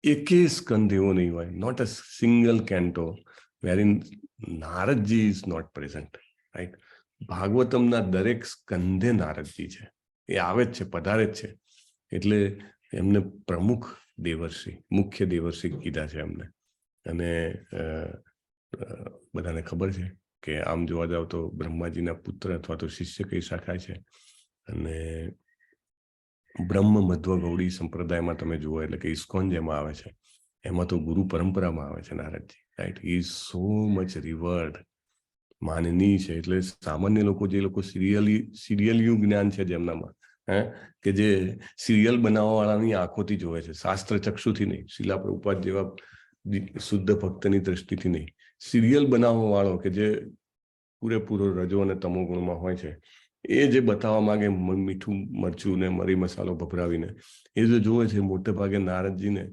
એકે સ્કંદ એવો નહીં હોય, not a single canto wherein Naradji is not present, right. ભાગવતમના દરેક સ્કંદે નારદજી છે, એ આવે જ છે, પધારે જ છે. એટલે એમને પ્રમુખ દેવર્ષિ, મુખ્ય દેવર્ષિ કીધા છે એમને. અને બધાને ખબર છે કે આમ જોવા જાવ તો બ્રહ્માજીના પુત્ર અથવા તો શિષ્ય કહી શકાય છે. અને બ્રહ્મ મધ્વ ગૌડી સંપ્રદાયમાં તમે જુઓ એટલે કે ઇસ્કોન જેમાં આવે છે એમાં તો ગુરુ પરંપરામાં આવે છે Naradji, right. He is so much reward, માનનીય છે. એટલે સામાન્ય લોકો, જે લોકો સિરિયલિયું જ્ઞાન છે જેમનામાં, કે જે સિરિયલ બનાવવા વાળાની આંખોથી જોવે છે, શાસ્ત્ર ચક્ષુથી નહીં, શીલા પ્રભુપાદ જેવા શુદ્ધ ભક્તની દ્રષ્ટિથી નહીં, સિરિયલ બનાવવા વાળો કે જે પૂરેપૂરો રજો અને તમો ગુણમાં હોય છે, એ જે બતાવવા માંગે મીઠું મરચું ને મરી મસાલો ભભરાવીને, એ જે જોવે છે મોટે ભાગે નારદજીને,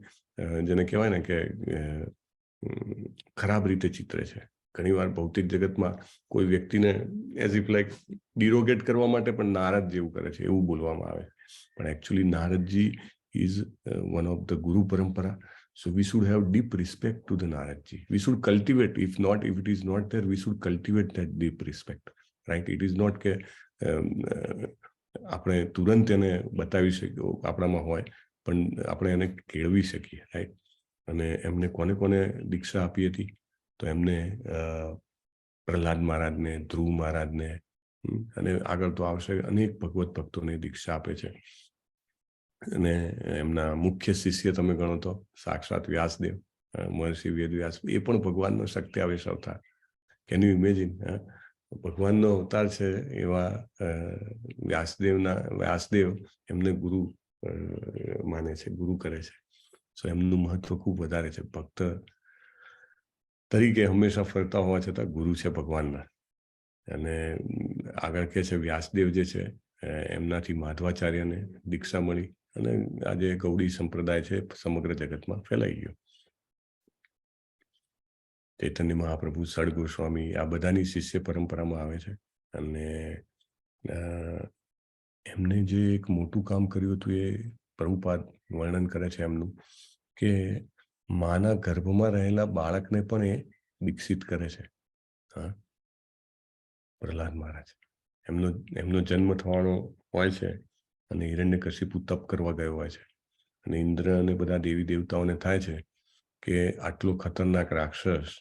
જેને કહેવાય ને કે ખરાબ રીતે ચિત્રે છે. ઘણીવાર ભૌતિક જગતમાં કોઈ વ્યક્તિને એઝ ઇફ લાઈક ડિરોગેટ કરવા માટે પણ નારદ જેવું કરે છે એવું બોલવામાં આવે. પણ actually Naradji is one of the ગુરુ પરંપરા. So we should have deep respect to the Naradji. We should cultivate, if it is not there, we should cultivate that deep respect, right? It is not કે આપણે તુરંત એને બતાવી શકીએ આપણામાં હોય, પણ આપણે એને કેળવી શકીએ, રાઈટ. અને એમને કોને કોને દીક્ષા આપી હતી? તો એમને પ્રહલાદ મહારાજને, ધ્રુવ મહારાજને, અને આગળ તો આવશે અનેક ભગવત ભક્તોને દીક્ષા આપે છે. અને એમના મુખ્ય શિષ્ય તમે ગણો તો સાક્ષાત વ્યાસદેવ, મહર્ષિ વેદવ્યાસ, એ પણ ભગવાનનો શક્તિઆવેશ અવતાર. Can you imagine? ભગવાનનો અવતાર છે એવા વ્યાસદેવ એમને ગુરુ માને છે, ગુરુ કરે છે. સો એમનું મહત્વ ખૂબ વધારે છે. ભક્ત તરીકે હંમેશા ફરતા હોવા છતાં ગુરુ છે ભગવાનના. અને આગળ કહે છે વ્યાસદેવ જે છે એમનાથી માધવાચાર્યને દીક્ષા મળી, અને આજે ગૌડી સંપ્રદાય છે સમગ્ર જગતમાં ફેલાઈ ગયો. ચૈતન્ય મહાપ્રભુ, સડ ગોસ્વામી, આ બધાની શિષ્ય પરંપરામાં આવે છે. અને એમને જે એક મોટું કામ કર્યું હતું એ પ્રભુપાદ વર્ણન કરે છે એમનું, કે માના ગર્ભમાં રહેલા બાળકને પણ એ દીક્ષિત કરે છે. પ્રહલાદ મહારાજ, એમનો જન્મ થવાનો હોય છે અને હિરણ્યકશિપુ તપ કરવા ગયો હોય છે, અને ઇન્દ્ર અને બધા દેવી દેવતાઓને થાય છે કે આટલો ખતરનાક રાક્ષસ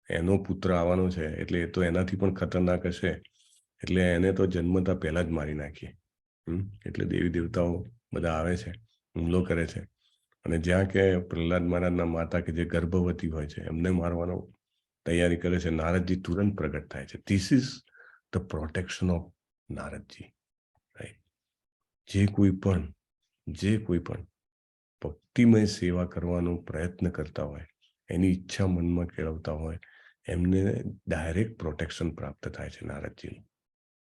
એનો પુત્ર આવવાનો છે, એટલે એ તો એનાથી પણ ખતરનાક હશે, એટલે એને તો જન્મતા પહેલા જ મારી નાખીએ. એટલે દેવી દેવતાઓ બધા આવે છે, હુમલો કરે છે. અને જ્યાં કે પ્રહલાદ મહારાજના માતા કે જે ગર્ભવતી હોય છે એમને મારવાનો તૈયારી કરે છે, નારદજી તુરંત પ્રગટ થાય છે. This is the protection of Naradji, right. જે કોઈ પણ ભક્તિમય સેવા કરવાનો પ્રયત્ન કરતા હોય, એની ઈચ્છા મનમાં કેળવતા હોય, એમને ડાયરેક્ટ પ્રોટેક્શન પ્રાપ્ત થાય છે નારદજીનું.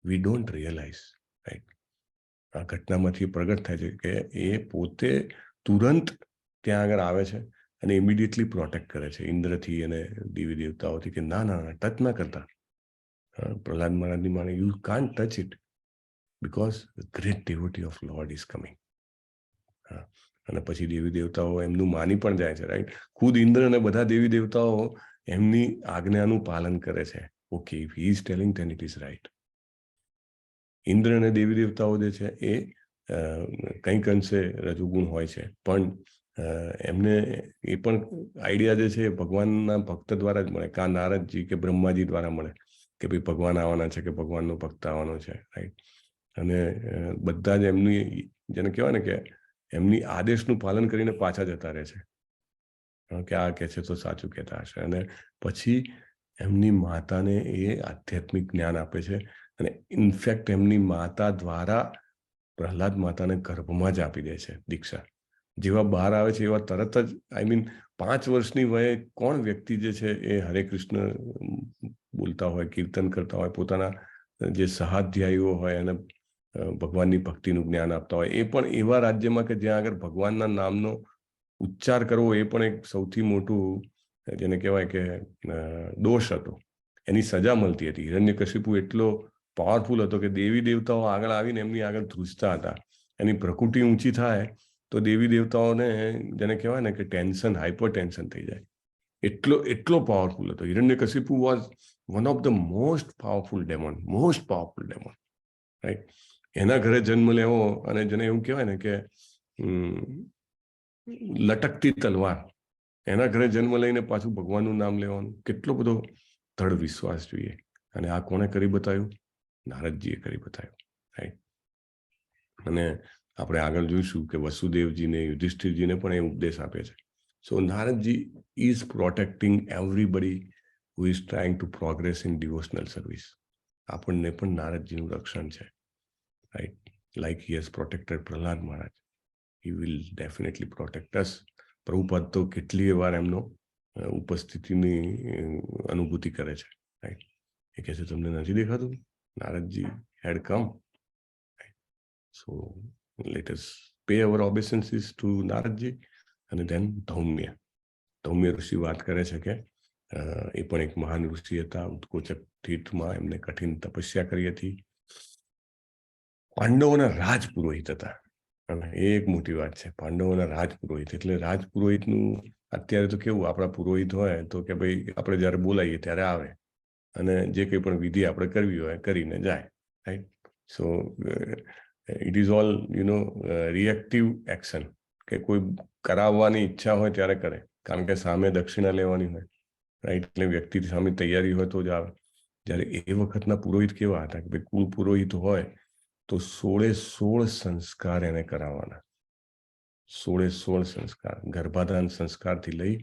We don't realise, right. આ ઘટનામાંથી પ્રગટ થાય છે કે એ પોતે તુરંત ત્યાં આગળ આવે છે અને ઇમિડિયેટલી પ્રોટેક્ટ કરે છે ઇન્દ્રથી અને દેવી દેવતાઓથી, કે ના ના ટચ ના કરતા, પ્રહલાદ મહારાજની વાણી, you can't touch it because great devotee of lord is coming. અને પછી દેવી દેવતાઓ એમનું માની પણ જાય છે, રાઈટ. ખુદ ઇન્દ્ર અને બધા દેવી દેવતાઓ એમની આજ્ઞાનું પાલન કરે છે. Okay, if he is telling then it is right. Indra અને દેવી દેવતાઓ જે છે એ કંઈક અંશે રજુગુણ હોય છે, પણ એમને એ પણ આઈડિયા જે છે એ ભગવાનના ભક્ત દ્વારા જ મળે, કા નારદજી કે બ્રહ્માજી દ્વારા મળે કે ભાઈ ભગવાન આવવાના છે, કે ભગવાનનો ભક્ત આવવાનો છે, રાઈટ. અને બધા જ એમની, જેને કહેવાય ને કે એમની આદેશનું પાલન કરીને પાછા જતા રહે છે કે આ કહે છે તો સાચું કહેતા હશે. અને પછી એમની માતાને એ આધ્યાત્મિક જ્ઞાન આપે છે, અને ઇનફેક્ટ એમની માતા દ્વારા પ્રહલાદ માતાને ગર્ભમાં જ આપી દે છે દીક્ષા. જેવા બહાર આવે છે એવા તરત જ, આઈ મીન 5 વર્ષની વયે કોણ વ્યક્તિ જે છે એ હરે કૃષ્ણ બોલતા હોય, કીર્તન કરતા હોય, પોતાના જે સહાધ્યાયીઓ હોય અને ભગવાનની ભક્તિનું જ્ઞાન આપતા હોય, એ પણ એવા રાજ્યમાં કે જ્યાં આગળ ભગવાનના નામનો ઉચ્ચાર કરવો એ પણ એક સૌથી મોટું, જેને કહેવાય કે દોષ હતો, એની સજા મળતી હતી. હિરણ્યકશિપુ એટલો પાવરફુલ હતો કે દેવી દેવતાઓ આગળ આવીને એમની આગળ ધ્રુજતા હતા. એની પ્રકૃતિ ઊંચી થાય તો દેવી દેવતાઓને, જેને કહેવાય ને કે ટેન્શન, હાઇપર ટેન્શન થઈ જાય. એટલો પાવરફુલ હતો. Hiranyakashipu was one of the most powerful demon, right. એના ઘરે જન્મ લેવો, અને જેને એવું કહેવાય ને કે લટકતી તલવાર, એના ઘરે જન્મ લઈને પાછું ભગવાનનું નામ લેવાનું, કેટલો બધો દૃઢ વિશ્વાસ જોઈએ. અને આ કોણે કરી બતાવ્યું? નારદજીએ કરી બતાવ્યું, રાઈટ. અને આપણે આગળ જોઈશું કે વસુદેવજીને, યુધિષ્ઠિરજીને પણ એ ઉપદેશ આપે છે. So Naradji is protecting everybody who is trying to progress in devotional service. આપણને પણ નારદજીનું રક્ષણ છે, right. Like he has protected Prahlad Maharaj, he will definitely protect us. Prabhupada તો કેટલીય વાર એમનો ઉપસ્થિતિની અનુભૂતિ કરે છે, રાઈટ. એ કહે છે તમને નથી દેખાતું? Naradji had come. So let us pay our obeisances to Naradji. અને then ધૌમ્ય ઋષિ વાત કરે છે કે એ પણ એક મહાન ઋષિ હતા. ઉત્કોચક તીર્થમાં એમને કઠિન તપસ્યા કરી હતી. પાંડવોના રાજપુરોહિત હતા, અને એ એક મોટી વાત છે. પાંડવોના રાજપુરોહિત એટલે રાજપુરોહિતનું અત્યારે તો કેવું, આપણા પુરોહિત હોય તો કે ભાઈ આપણે જ્યારે બોલાવીએ ત્યારે આવે અને જે કંઈ પણ વિધિ આપણે કરવી હોય કરીને જાય, right. So it is all reactive action, કે કોઈ કરાવવાની ઈચ્છા હોય ત્યારે કરે, કારણ કે સામે દક્ષિણા લેવાની હોય, રાઈટ. એટલે વ્યક્તિ સામે તૈયારી હોય તો જ આવે. જ્યારે એ વખતના પુરોહિત કેવા હતા કે ભાઈ કુલ પુરોહિત હોય તો 16 સંસ્કાર એને કરાવવાના. 16 સંસ્કાર, ગર્ભાધાન સંસ્કારથી લઈ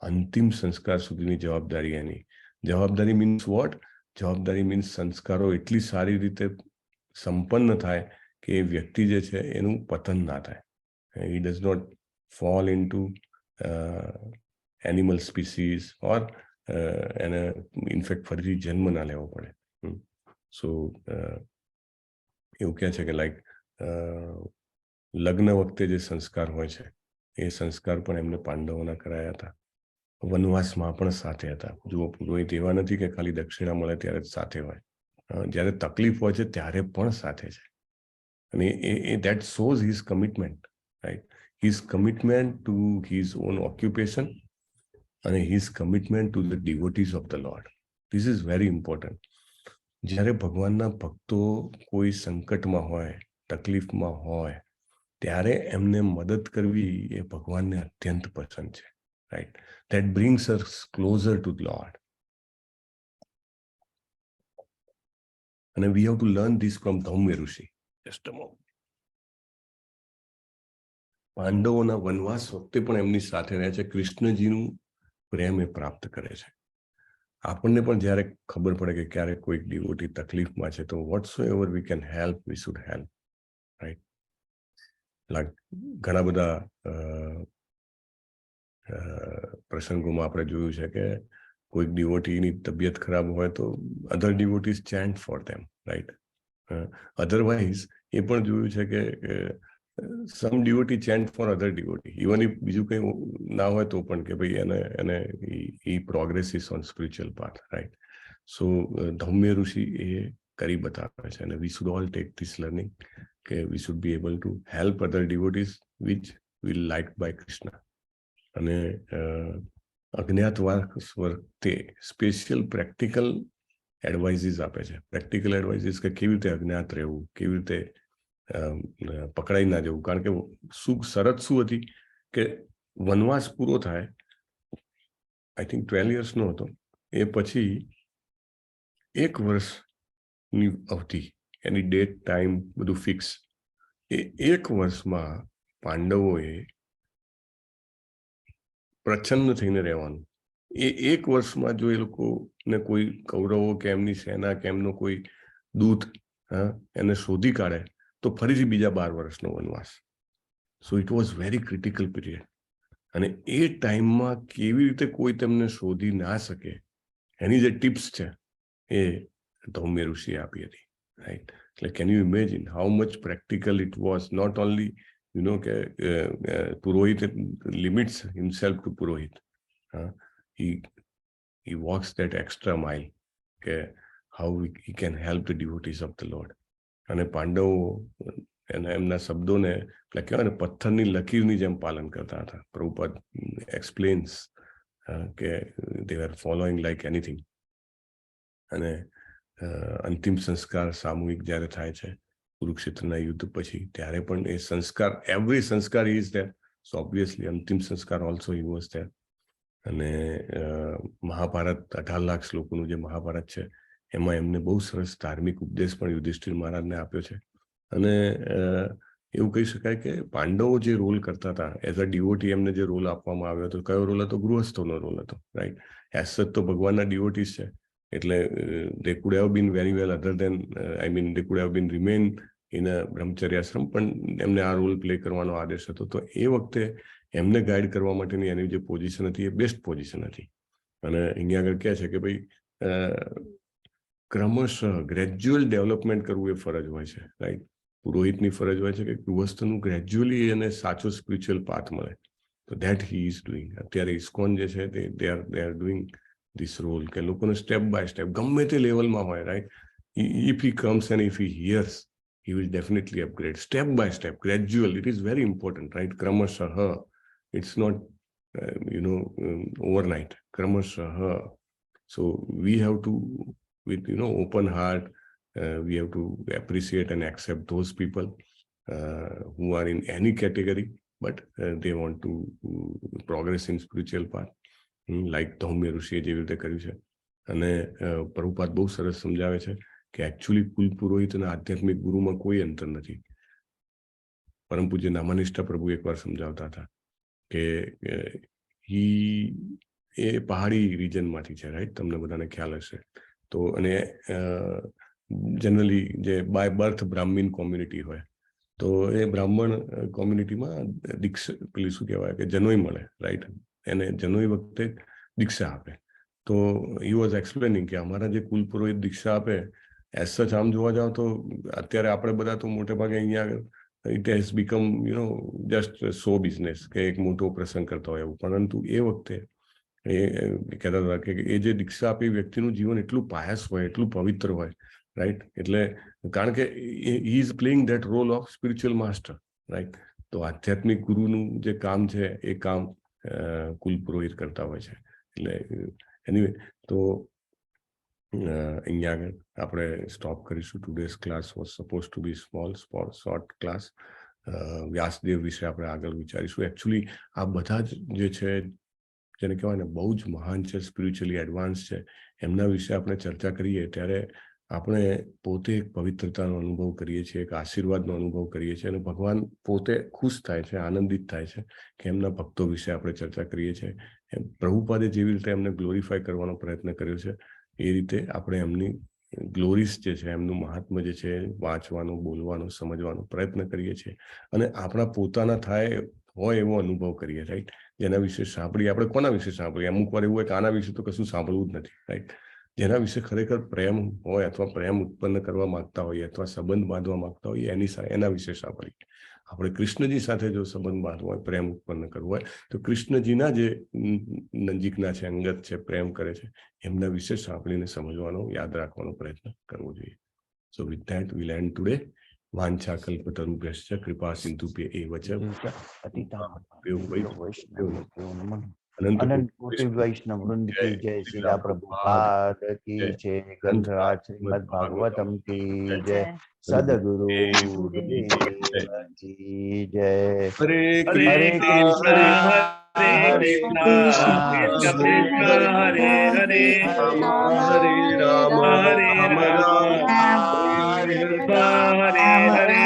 અંતિમ સંસ્કાર સુધીની જવાબદારી એની. જવાબદારી મીન્સ વોટ? જવાબદારી મીન્સ સંસ્કારો એટલી સારી રીતે સંપન્ન થાય કે એ વ્યક્તિ જે છે એનું પતન ના થાય. He does not fall into animal species or એને ઇનફેક્ટ ફરીથી જન્મ ના લેવો પડે. સો એવું કહે છે કે લાઈક લગ્ન વખતે જે સંસ્કાર હોય છે એ સંસ્કાર પણ એમને પાંડવોના કરાયા હતા. વનવાસમાં પણ સાથે હતા. જુઓ, પુરોહિત એવા નથી કે ખાલી દક્ષિણા મળે ત્યારે જ સાથે હોય, જ્યારે તકલીફ હોય છે ત્યારે પણ સાથે છે. અને એ that shows his commitment, right? His commitment to his own occupation અને his commitment to the devotees of the Lord. This is very important. જ્યારે ભગવાનના ભક્તો કોઈ સંકટમાં હોય, તકલીફમાં હોય, ત્યારે એમને મદદ કરવી એ ભગવાનને અત્યંત પસંદ છે, right. That brings us closer to the Lord. And we have to learn this from Dhaumya Rishi. Just a moment. પાંડવોના વનવાસ વખતે પણ એમની સાથે રહે છે. કૃષ્ણજીનું પ્રેમ એ પ્રાપ્ત કરે છે. આપણને પણ જ્યારે ખબર પડે કે ક્યારેક કોઈક ડિવોટી તકલીફમાં છે તો whatsoever we can help, we should help, right? ઘણા બધા પ્રસંગોમાં આપણે જોયું છે કે કોઈક ડિવોટીની તબિયત ખરાબ હોય તો other devotees chant for them, right. Otherwise એ પણ જોયું છે કે some devotee chant for other devotee, even if બીજું કંઈ ના હોય તો પણ, કે ભાઈ એને progresses on spiritual path, right. So Dhaumya Rishi એ કરી બતાવે છે, અને we should all take this learning કે we should be able to help other devotees which will like by Krishna. અને અજ્ઞાતવાસ વખતે સ્પેશિયલ પ્રેક્ટિકલ એડવાઇઝીસ આપે છે. પ્રેક્ટિકલ એડવાઇઝીસ કે કેવી રીતે અજ્ઞાત રહેવું, કેવી રીતે પકડાઈ ના જવું. કારણ કે શરત શું હતી કે વનવાસ પૂરો થાય, આઈ થિંક 12 years નો હતો, એ પછી 1 વર્ષની અવધિ, એની ડેટ, ટાઈમ બધું ફિક્સ. એ 1 વર્ષમાં પાંડવોએ પ્રચન્ન થઈને રહેવાનું. એ 1 વર્ષમાં જો એ લોકોને કોઈ કૌરવો કે એમની સેના કે એમનો કોઈ દૂત એને શોધી કાઢે તો ફરીથી બીજા 12 વર્ષનો વનવાસ. So it was very critical period. અને એ ટાઈમમાં કેવી રીતે કોઈ તેમને શોધી ના શકે એની જે ટિપ્સ છે એ ધૌમ્ય ઋષિએ આપી હતી, રાઈટ. એટલે can you imagine how much practical it was. Not only કે purohit limits himself to purohit. he walks that extra mile કે how he can help the devotees of the Lord. અને પાંડવો એમના શબ્દોને કહેવાય ને પથ્થરની લકીરની જેમ પાલન કરતા હતા. પ્રભુપાદ એક્સપ્લેન્સ કે they were following like anything. અને અંતિમ સંસ્કાર સામૂહિક જ્યારે થાય છે કુરુક્ષેત્રના યુદ્ધ પછી, ત્યારે પણ એ સંસ્કાર, એવરી સંસ્કાર ઇઝ ધેર. સો ઓબ્વિયસલી અંતિમ સંસ્કાર ઓલ્સો હી વોઝ ધેર. અને મહાભારત 18 લાખ શ્લોકોનું જે મહાભારત છે એમાં એમને બહુ સરસ ધાર્મિક ઉપદેશ પણ યુધિષ્ઠિર મહારાજને આપ્યો છે. અને એવું કહી શકાય કે પાંડવો જે રોલ કરતા હતા એઝ અ ડિવોટી, એમને જે રોલ આપવામાં આવ્યો હતો, કયો રોલ હતો? ગૃહસ્થોનો રોલ હતો, રાઈટ. એઝ સચ તો ભગવાનના ડિવોટીસ છે, એટલે they could have been very well other than they could have been remain in a બ્રહ્મચર્યાશ્રમ, પણ એમને આ રોલ પ્લે કરવાનો આદેશ હતો. તો એ વખતે એમને ગાઈડ કરવા માટેની એની જે પોઝિશન હતી એ બેસ્ટ પોઝિશન હતી. અને અહીંયા આગળ કહે છે કે ભાઈ ક્રમશઃ ગ્રેજ્યુઅલ ડેવલપમેન્ટ કરવું એ ફરજ હોય છે, રાઈટ. પુરોહિતની ફરજ હોય છે કે ગૃહસ્થનું ગ્રેજ્યુઅલી એને સાચો સ્પિરિચ્યુઅલ પાથ મળે. તો ધેટ હી ઇઝ ડુઈંગ. અત્યારે ઇસ્કોન જે છે they are doing this role કે લોકોને સ્ટેપ બાય સ્ટેપ ગમે તે લેવલમાં હોય, right. if he comes and if he hears, he will definitely upgrade step by step, gradual. It is very important, right? Kramashah. It's not overnight. Kramashah. So we have to, with open heart, we have to appreciate and accept those people who are in any category, but they want to progress in spiritual path, like Dhaumya ઋષિએ જેવી રીતે કર્યું છે. અને પ્રભુપાદ બહુ સરસ સમજાવે છે કે એકચ્યુઅલી કુલ પુરોહિત અને આધ્યાત્મિક ગુરુમાં કોઈ અંતર નથી. પરમ પૂજ્ય નામાનિષ્ઠા પ્રભુ એકવાર સમજાવતા હતા કે એ પહાડી રિજનમાંથી છે, રાઈટ. તમને બધાને ખ્યાલ હશે. તો અને જનરલી જે બાય બર્થ બ્રાહ્મીણ કોમ્યુનિટી હોય, તો એ બ્રાહ્મણ કોમ્યુનિટીમાં દીક્ષા, પેલી શું કહેવાય કે જનોઈ મળે, રાઈટ. એને જનોઈ વખતે દીક્ષા આપે. તો હી વોઝ એક્સપ્લેનિંગ કે અમારા જે કુલ પુરોહિત દીક્ષા આપે, એઝ સચ આમ જોવા જાવ તો અત્યારે આપણે બધા તો મોટે ભાગે અહીંયા it has become just show business કે એક મોટો પ્રસંગ કરતા હોય એવું. પરંતુ એ વખતે એ કહેતા હતા કે એ જે દીક્ષા આપે વ્યક્તિનું જીવન એટલું પાયસ હોય, એટલું પવિત્ર હોય, રાઈટ. એટલે કારણ કે he is playing that role of spiritual master, right. તો આધ્યાત્મિક ગુરુનું જે કામ છે એ કામ કુલ પુરોહિત કરતા હોય છે. એટલે એનીવે, તો અહીંયા આગળ આપણે સ્ટોપ કરીશું. Today's class was suppose to be small short class. Vyasadev વિશે આપણે આગળ વિચારીશું. એકચ્યુઅલી આ બધા જ જે છે, જેને કહેવાય ને બહુ જ મહાન છે, સ્પિરિચ્યુઅલી એડવાન્સ છે, એમના વિશે આપણે ચર્ચા કરીએ ત્યારે આપણે પોતે એક પવિત્રતાનો અનુભવ કરીએ છીએ, એક આશીર્વાદનો અનુભવ કરીએ છીએ, અને ભગવાન પોતે ખુશ થાય છે, આનંદિત થાય છે કે એમના ભક્તો વિશે આપણે ચર્ચા કરીએ છીએ. પ્રભુપાદે જેવી રીતે એમને ગ્લોરીફાય કરવાનો પ્રયત્ન કર્યો છે, એ રીતે આપણે એમની ગ્લોરીસ જે છે, એમનું મહાત્મ્ય જે છે, વાંચવાનો, બોલવાનો, સમજવાનો પ્રયત્ન કરીએ છીએ. અને આપણા પોતાના થાય હોય એવો અનુભવ કરીએ, રાઈટ. જેના વિશે સાંભળીએ, આપણે કોના વિશે સાંભળીએ? અમુક વાર એવું હોય કે આના વિશે તો કશું સાંભળવું જ નથી, રાઈટ. જેના વિશે ખરેખર પ્રેમ હોય અથવા પ્રેમ ઉત્પન્ન કરવા માંગતા હોઈએ અથવા સંબંધ બાંધવા માંગતા હોઈએ એના વિશે સાંભળીએ. આપણે કૃષ્ણજી સાથે જો સંબંધ બાંધવો હોય, પ્રેમ ઉત્પન્ન કરવો હોય, તો કૃષ્ણજીના જે નજીકના છે, અંગત છે, પ્રેમ કરે છે, એમના વિશે સાંભળીને સમજવાનો, યાદ રાખવાનો પ્રયત્ન કરવો જોઈએ. So with that we land today. વાંછા કલ્પતરુભ્યશ્ચ કૃપા સિંધુભ્ય એવ ચ અનંત કોટિ વૈષ્ણવ વૃંદ કી જય, શીલા પ્રભુપાદ કી જય, ગ્રંથરાજ શ્રીમદ ભાગવતમ કી જય, સદગુરુ દેવ કી જય. હરે હરે કૃષ્ણ હરે કૃષ્ણ હરે હરે હરે રામ હરે રામ રામ હરે હરે હરે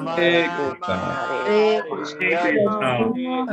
હરે કૃષ્ણ. હરે કૃષ્ણ